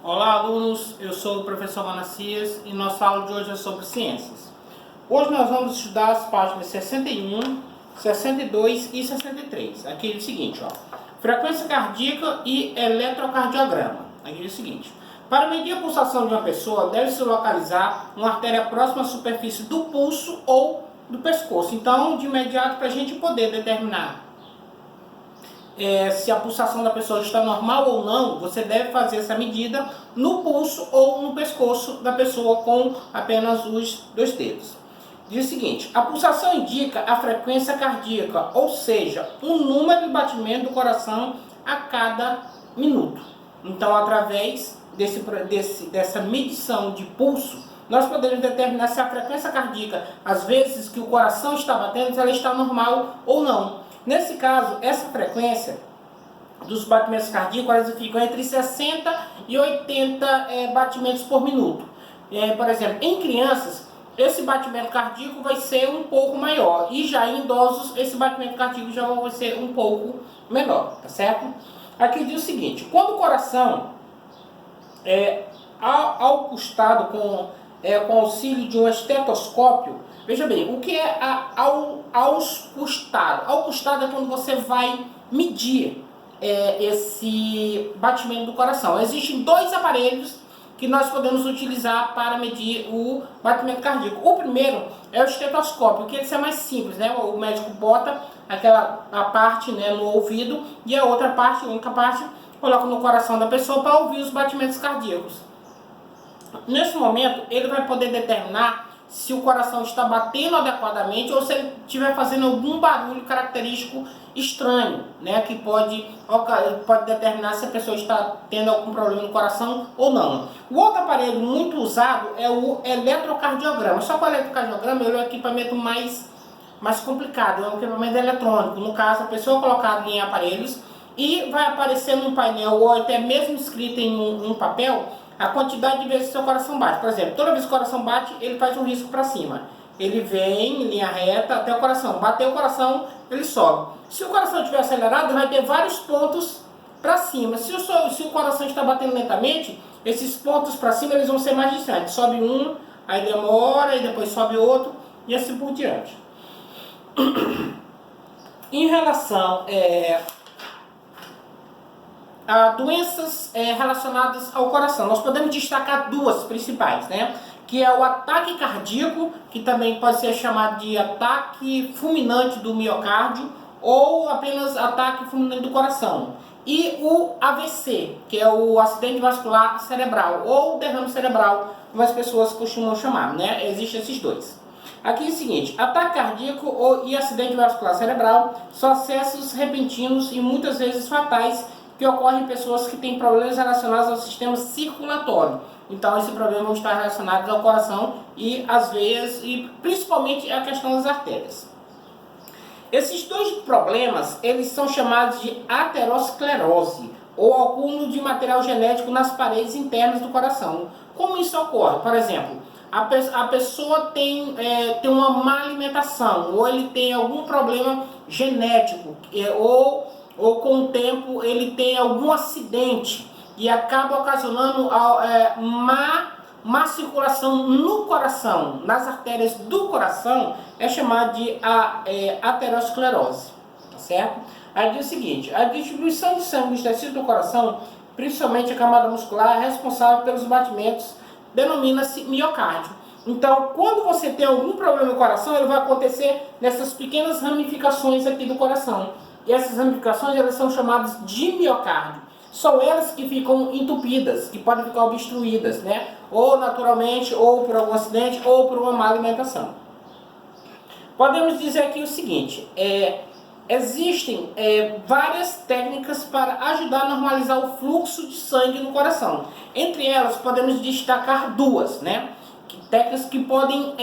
Olá, alunos, eu sou o professor Manacias e nossa aula de hoje é sobre ciências. Hoje nós vamos estudar as páginas 61, 62 e 63. Aqui é o seguinte, ó, frequência cardíaca e eletrocardiograma. Aqui é o seguinte, para medir a pulsação de uma pessoa, deve-se localizar uma artéria próxima à superfície do pulso ou do pescoço. Então, de imediato, para a gente poder determinar se a pulsação da pessoa está normal ou não, você deve fazer essa medida no pulso ou no pescoço da pessoa com apenas os dois dedos. Diz o seguinte, a pulsação indica a frequência cardíaca, ou seja, o número de batimento do coração a cada minuto. Então, através dessa medição de pulso, nós podemos determinar se a frequência cardíaca, às vezes que o coração está batendo, se ela está normal ou não. Nesse caso, essa frequência dos batimentos cardíacos, elas ficam entre 60 e 80 batimentos por minuto. Por exemplo, em crianças, esse batimento cardíaco vai ser um pouco maior. E já em idosos, esse batimento cardíaco já vai ser um pouco menor, tá certo? Aqui diz o seguinte, quando o coração auscultado com auxílio de um estetoscópio, veja bem, o que é auscultado? Auscultado é quando você vai medir esse batimento do coração. Existem dois aparelhos que nós podemos utilizar para medir o batimento cardíaco. O primeiro é o estetoscópio, que esse é mais simples, né? O médico bota a parte, né, no ouvido e a outra parte, a única parte, coloca no coração da pessoa para ouvir os batimentos cardíacos. Nesse momento, ele vai poder determinar se o coração está batendo adequadamente ou se ele estiver fazendo algum barulho característico estranho, né, que pode determinar se a pessoa está tendo algum problema no coração ou não. O outro aparelho muito usado é o eletrocardiograma. Só que o eletrocardiograma ele é um equipamento mais complicado, é um equipamento eletrônico. No caso, a pessoa é colocada em aparelhos e vai aparecer num painel ou até mesmo escrito em um papel a quantidade de vezes que seu coração bate. Por exemplo, toda vez que o coração bate, ele faz um risco para cima. Ele vem em linha reta até o coração. Bateu o coração, ele sobe. Se o coração estiver acelerado, ele vai ter vários pontos para cima. Se o coração está batendo lentamente, esses pontos para cima eles vão ser mais distantes. Sobe um, aí demora, e depois sobe outro, e assim por diante. Em relação a doenças relacionadas ao coração, nós podemos destacar duas principais, né? Que é o ataque cardíaco, que também pode ser chamado de ataque fulminante do miocárdio, ou apenas ataque fulminante do coração. E o AVC, que é o acidente vascular cerebral, ou derrame cerebral, como as pessoas costumam chamar, né? Existem esses dois. Aqui é o seguinte, ataque cardíaco e acidente vascular cerebral são acessos repentinos e muitas vezes fatais que ocorrem em pessoas que têm problemas relacionados ao sistema circulatório. Então, esse problema vai estar relacionado ao coração e às veias e principalmente a questão das artérias. Esses dois problemas, eles são chamados de aterosclerose ou acúmulo de material genético nas paredes internas do coração. Como isso ocorre? Por exemplo, a pessoa tem uma má alimentação ou ele tem algum problema genético ou com o tempo ele tem algum acidente e acaba ocasionando má circulação no coração, nas artérias do coração, é chamado de aterosclerose, tá certo? Aí diz o seguinte, a distribuição de sangue nos tecidos do coração, principalmente a camada muscular, é responsável pelos batimentos, denomina-se miocárdio. Então, quando você tem algum problema no coração, ele vai acontecer nessas pequenas ramificações aqui do coração. E essas ramificações elas são chamadas de miocárdio. São elas que ficam entupidas, que podem ficar obstruídas, né? Ou naturalmente, ou por algum acidente, ou por uma má alimentação. Podemos dizer aqui o seguinte, existem várias técnicas para ajudar a normalizar o fluxo de sangue no coração. Entre elas, podemos destacar duas, né? Técnicas que podem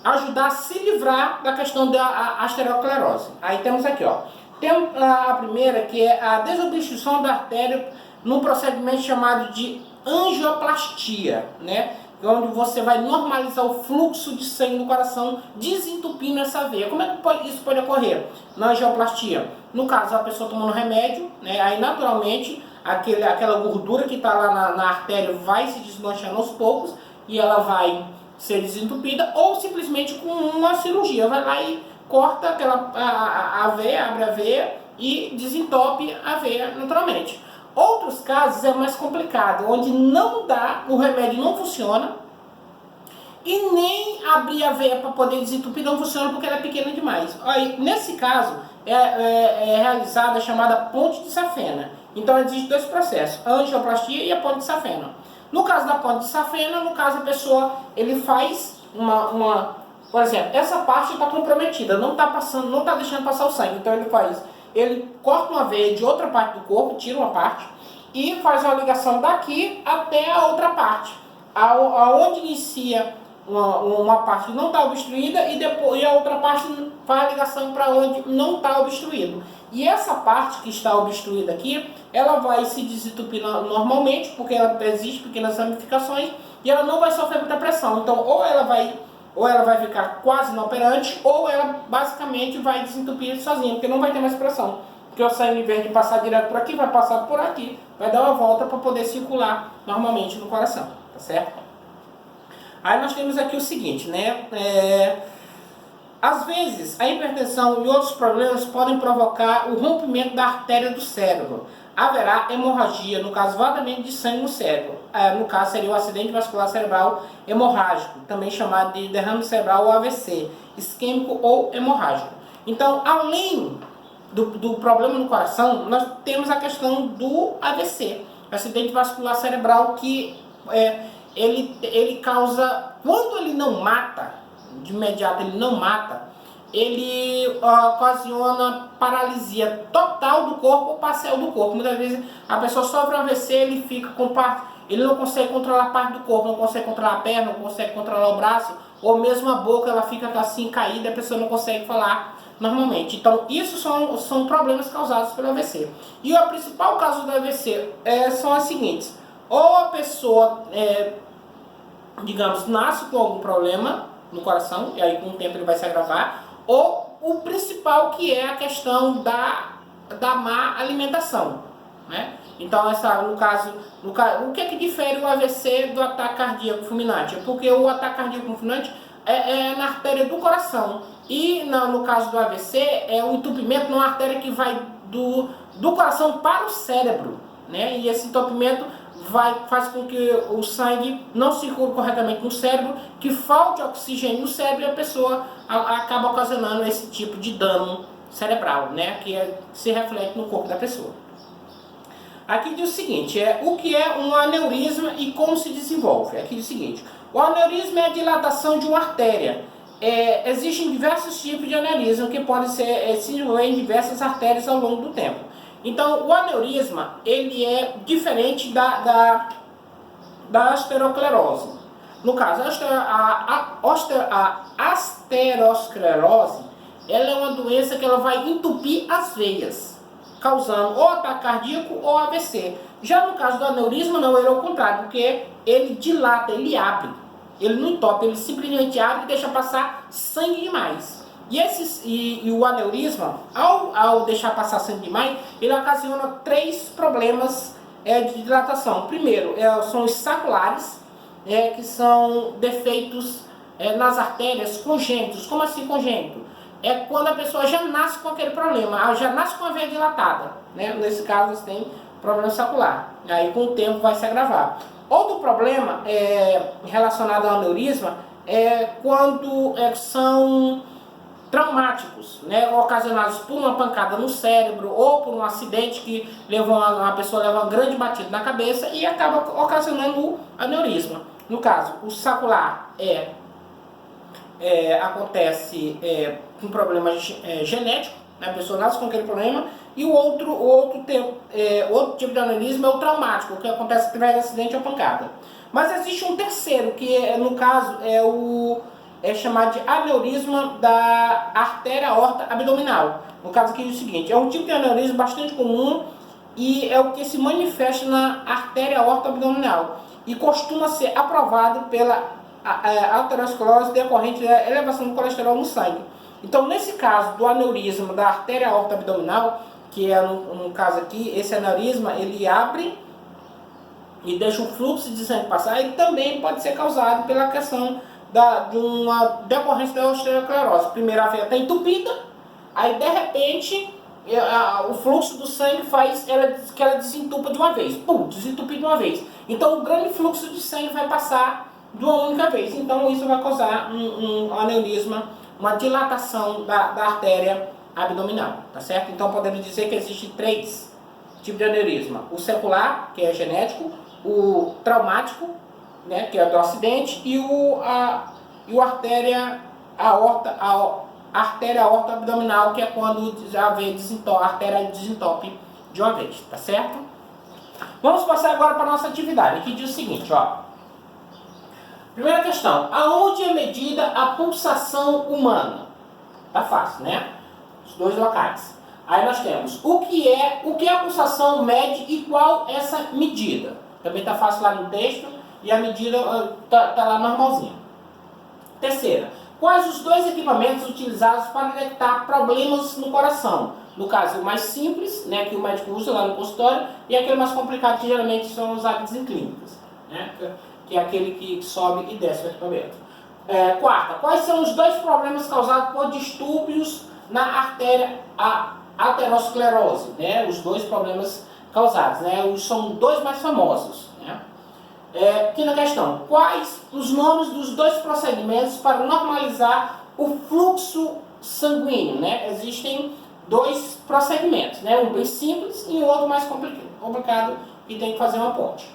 ajudar a se livrar da questão da aterosclerose. Aí temos aqui, ó. Tem a primeira, que é a desobstrução da artéria num procedimento chamado de angioplastia, né? Onde você vai normalizar o fluxo de sangue no coração, desentupindo essa veia. Como é que isso pode ocorrer na angioplastia? No caso, a pessoa tomando remédio, né? Aí naturalmente aquela gordura que está lá na artéria vai se desmanchando aos poucos e ela vai ser desentupida, ou simplesmente com uma cirurgia, vai lá e corta a veia, abre a veia e desentope a veia naturalmente. Outros casos é mais complicado, onde não dá, o remédio não funciona, e nem abrir a veia para poder desentupir não funciona porque ela é pequena demais. Aí, nesse caso, é realizada a chamada ponte de safena. Então existe dois processos, a angioplastia e a ponte de safena. No caso da ponte de safena, no caso a pessoa, ele faz por exemplo, essa parte está comprometida, não está passando, não está deixando passar o sangue. Então ele corta uma veia de outra parte do corpo, tira uma parte e faz uma ligação daqui até a outra parte, aonde inicia uma parte que não está obstruída e a outra parte faz a ligação para onde não está obstruído. E essa parte que está obstruída aqui, ela vai se desentupir normalmente, porque ela existe pequenas ramificações e ela não vai sofrer muita pressão. Então, ou ela vai ficar quase inoperante, ou ela basicamente vai desentupir sozinha, porque não vai ter mais pressão. Porque o sangue, em vez de passar direto por aqui, vai passar por aqui, vai dar uma volta para poder circular normalmente no coração, tá certo? Aí nós temos aqui o seguinte, né? Às vezes, a hipertensão e outros problemas podem provocar o rompimento da artéria do cérebro. Haverá hemorragia, no caso, vazamento de sangue no cérebro. No caso, seria o acidente vascular cerebral hemorrágico, também chamado de derrame cerebral ou AVC, isquêmico ou hemorrágico. Então, além do problema no coração, nós temos a questão do AVC, acidente vascular cerebral, que ele causa, quando ele não mata, de imediato ele não mata, ele ocasiona paralisia total do corpo ou parcial do corpo. Muitas vezes a pessoa sofre um AVC, ele fica com parte, ele não consegue controlar parte do corpo, não consegue controlar a perna, não consegue controlar o braço, ou mesmo a boca, ela fica assim caída, a pessoa não consegue falar normalmente. Então isso são problemas causados pelo AVC. E o principal causa do AVC são as seguintes: ou a pessoa, digamos, nasce com algum problema no coração, e aí com o tempo ele vai se agravar, ou o principal, que é a questão da má alimentação, né? Então, no caso, o que é que difere o AVC do ataque cardíaco fulminante? É porque o ataque cardíaco fulminante é na artéria do coração, e no caso do AVC é o entupimento numa artéria que vai do coração para o cérebro, né? E esse entupimento faz com que o sangue não circule corretamente no cérebro, que falte oxigênio no cérebro, e a pessoa acaba ocasionando esse tipo de dano cerebral, né? Que se reflete no corpo da pessoa. Aqui diz o seguinte, o que é um aneurisma e como se desenvolve. Aqui diz o seguinte: o aneurisma é a dilatação de uma artéria. Existem diversos tipos de aneurisma que podem se desenvolver em diversas artérias ao longo do tempo. Então, o aneurisma, ele é diferente da aterosclerose. No caso, a aterosclerose, ela é uma doença que ela vai entupir as veias, causando ou ataque cardíaco ou AVC. Já no caso do aneurisma, não, ele é o contrário, porque ele dilata, ele abre. Ele não entope, ele simplesmente abre e deixa passar sangue demais. E o aneurisma, ao deixar passar sangue demais, ele ocasiona 3 problemas de dilatação. Primeiro, são os saculares, que são defeitos nas artérias congênitos. Como assim congênito? É quando a pessoa já nasce com aquele problema, já nasce com a veia dilatada, né? Nesse caso, você tem problema sacular. Aí, com o tempo, vai se agravar. Outro problema relacionado ao aneurisma é quando são traumáticos, né, ocasionados por uma pancada no cérebro ou por um acidente que a pessoa leva uma grande batida na cabeça e acaba ocasionando o aneurisma. No caso, o sacular acontece com problema genético, né, a pessoa nasce com aquele problema, e o outro tipo de aneurisma é o traumático, que acontece através de acidente ou pancada. Mas existe um terceiro, que no caso é chamado de aneurisma da artéria aorta abdominal. No caso aqui é o seguinte, é um tipo de aneurisma bastante comum e é o que se manifesta na artéria aorta abdominal e costuma ser aprovado pela aterosclerose decorrente da elevação do colesterol no sangue. Então, nesse caso do aneurisma da artéria aorta abdominal, que é no caso aqui, esse aneurisma, ele abre e deixa o fluxo de sangue passar, ele também pode ser causado pela questão de uma decorrência da osteosclerose. Primeiro a veia está entupida, aí de repente o fluxo do sangue faz que ela desentupa de uma vez, desentupa de uma vez. Então o grande fluxo de sangue vai passar de uma única vez, então isso vai causar um aneurisma, uma dilatação da artéria abdominal, tá certo? Então podemos dizer que existem 3 tipos de aneurisma: o secular, que é genético, o traumático, né, que é do acidente, e a artéria aorta abdominal, que é quando já vem a artéria desentope de uma vez, tá certo? Vamos passar agora para a nossa atividade, que diz o seguinte, ó. Primeira questão: aonde é medida a pulsação humana? Tá fácil, né? Os 2 locais. Aí nós temos o que a pulsação mede e qual essa medida. Também tá fácil lá no texto e a medida tá lá normalzinha. Terceira: quais os 2 equipamentos utilizados para detectar problemas no coração? No caso, o mais simples, né, que o médico usa lá no consultório, e aquele mais complicado que geralmente são usados em clínicas, né, que é aquele que sobe e desce o equipamento. Quarta: quais são os 2 problemas causados por distúrbios na artéria aterosclerose? Né, os 2 problemas causados, né, são 2 mais famosos. Né. Quinta questão: quais os nomes dos 2 procedimentos para normalizar o fluxo sanguíneo? Né? Existem 2 procedimentos, né? Um bem simples e o outro mais complicado, que tem que fazer uma ponte.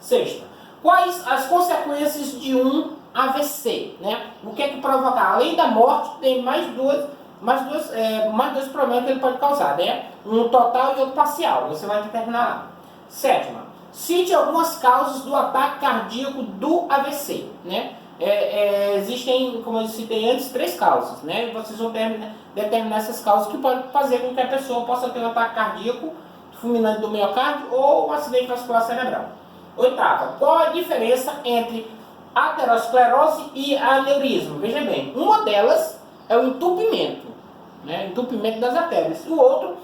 Sexta: quais as consequências de um AVC? Né? O que é que provocar? Além da morte, tem mais dois problemas que ele pode causar, né? Um total e outro parcial. Você vai determinar lá. Sétima: cite algumas causas do ataque cardíaco do AVC, né? Existem, como eu citei antes, 3 causas, né? E vocês vão determinar essas causas que podem fazer com que a pessoa possa ter um ataque cardíaco fulminante do miocárdio ou um acidente vascular cerebral. Oitava: qual a diferença entre aterosclerose e aneurisma? Veja bem, uma delas é o entupimento, né? Entupimento das artérias. E o outro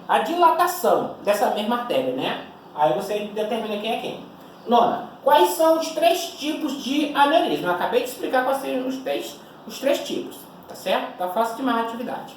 a dilatação dessa mesma artéria, né? Aí você determina quem é quem. Nona: quais são os 3 tipos de aneurisma? Eu acabei de explicar quais são os três tipos, tá certo? Tá fácil demais a atividade.